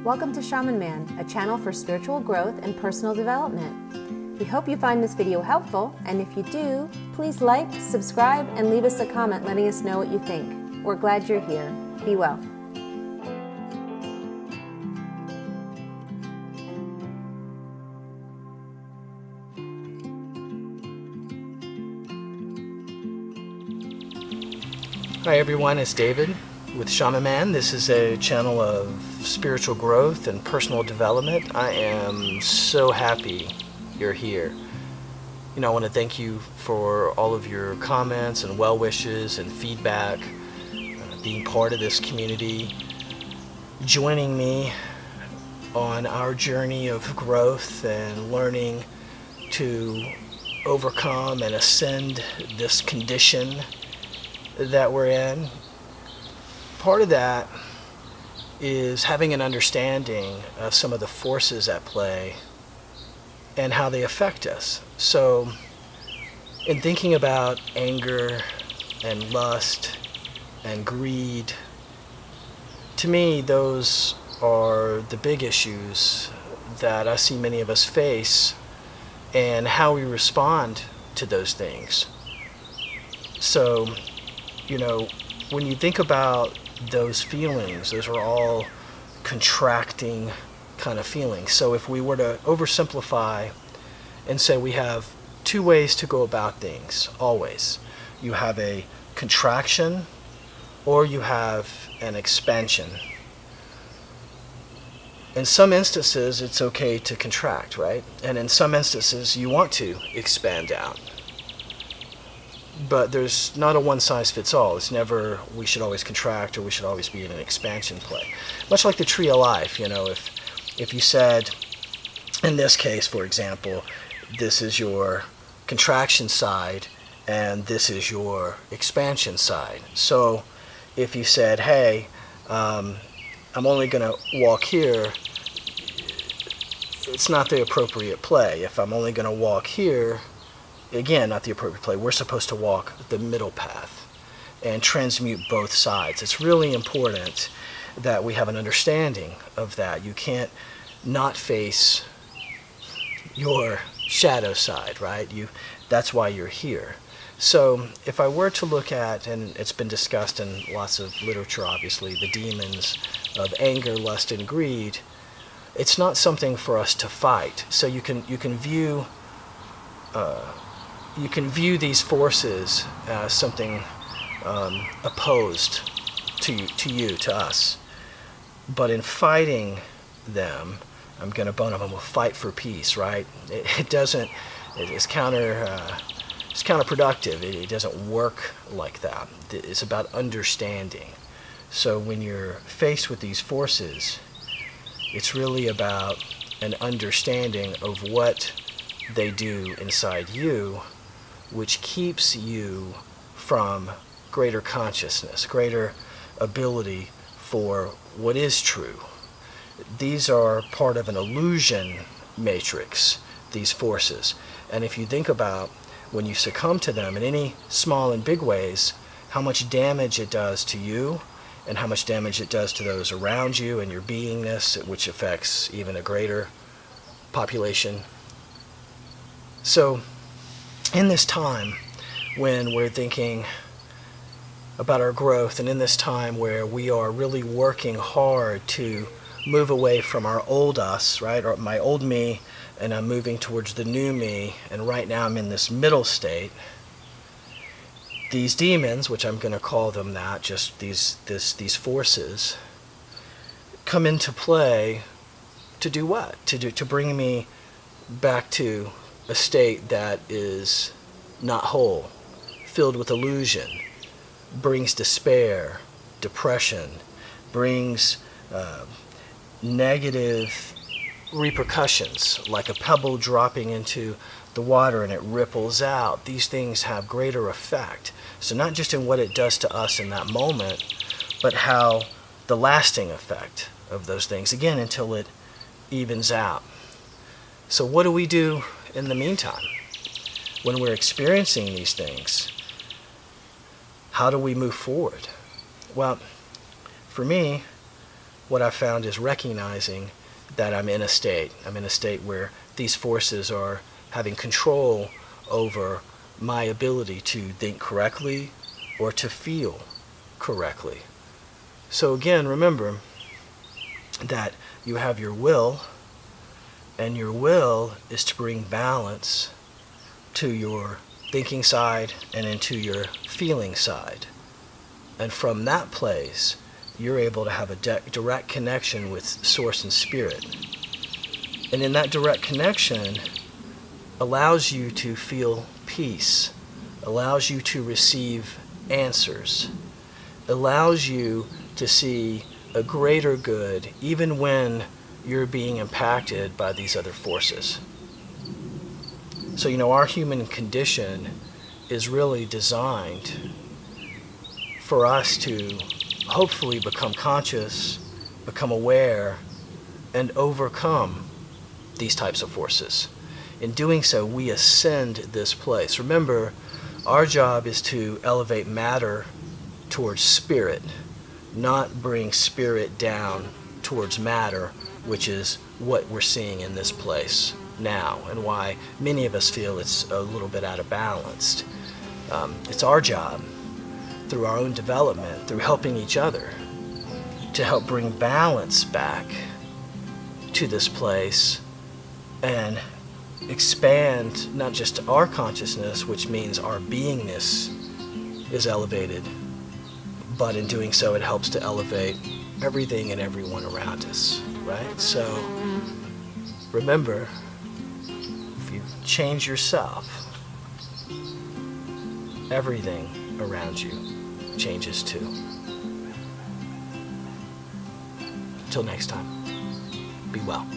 Welcome to Shaman Man, a channel for spiritual growth and personal development. We hope you find this video helpful, and if you do, please like, subscribe, and leave us a comment letting us know what you think. We're glad you're here. Be well. Hi everyone, it's David with Shaman Man. This is a channel of spiritual growth and personal development. I am so happy you're here. I want to thank you for all of your comments and well wishes and feedback, being part of this community, joining me on our journey of growth and learning to overcome and ascend this condition that we're in. Part of that is having an understanding of some of the forces at play and how they affect us. So in thinking about anger and lust and greed, to me those are the big issues that I see many of us face and how we respond to those things. So when you think about those feelings, those are all contracting kind of feelings. So if we were to oversimplify and say we have two ways to go about things, always. You have a contraction or you have an expansion. In some instances, it's okay to contract, right? And in some instances, you want to expand out. But there's not a one-size-fits-all. It's never we should always contract or we should always be in an expansion play. Much like the tree of life, if you said, in this case, for example, this is your contraction side and this is your expansion side. So if you said, hey, I'm only going to walk here, it's not the appropriate play. If I'm only going to walk here, again, not the appropriate play. We're supposed to walk the middle path and transmute both sides. It's really important that we have an understanding of that. You can't not face your shadow side, right? That's why you're here. So if I were to look at, and it's been discussed in lots of literature, obviously, the demons of anger, lust, and greed, it's not something for us to fight. So you can view these forces as something opposed to us. But in fighting them, I'm going to bone them. I'm going to fight for peace, right? It's counterproductive. It doesn't work like that. It's about understanding. So when you're faced with these forces, it's really about an understanding of what they do inside you, which keeps you from greater consciousness, greater ability for what is true. These are part of an illusion matrix, these forces. And if you think about when you succumb to them in any small and big ways, how much damage it does to you and how much damage it does to those around you and your beingness, which affects even a greater population. So in this time when we're thinking about our growth, and in this time where we are really working hard to move away from our old us, right, or my old me, and I'm moving towards the new me, and right now I'm in this middle state, these demons, which I'm going to call them that, just these forces, come into play to do what? To bring me back to a state that is not whole, filled with illusion, brings despair, depression, brings negative repercussions, like a pebble dropping into the water and it ripples out. These things have greater effect. So not just in what it does to us in that moment, but how the lasting effect of those things, again, until it evens out. So what do we do in the meantime when we're experiencing these things? How do we move forward? Well, for me, what I've found is recognizing that I'm in a state where these forces are having control over my ability to think correctly or to feel correctly. So again, remember that you have your will, and your will is to bring balance to your thinking side and into your feeling side. And from that place, you're able to have a direct connection with Source and Spirit. And in that direct connection allows you to feel peace, allows you to receive answers, allows you to see a greater good even when you're being impacted by these other forces. So, our human condition is really designed for us to hopefully become conscious, become aware, and overcome these types of forces. In doing so, we ascend this place. Remember, our job is to elevate matter towards spirit, not bring spirit down towards matter, which is what we're seeing in this place now, and why many of us feel it's a little bit out of balance. It's our job, through our own development, through helping each other, to help bring balance back to this place and expand not just our consciousness, which means our beingness is elevated, but in doing so it helps to elevate everything and everyone around us, right? So remember, if you change yourself, everything around you changes too. Till next time, be well.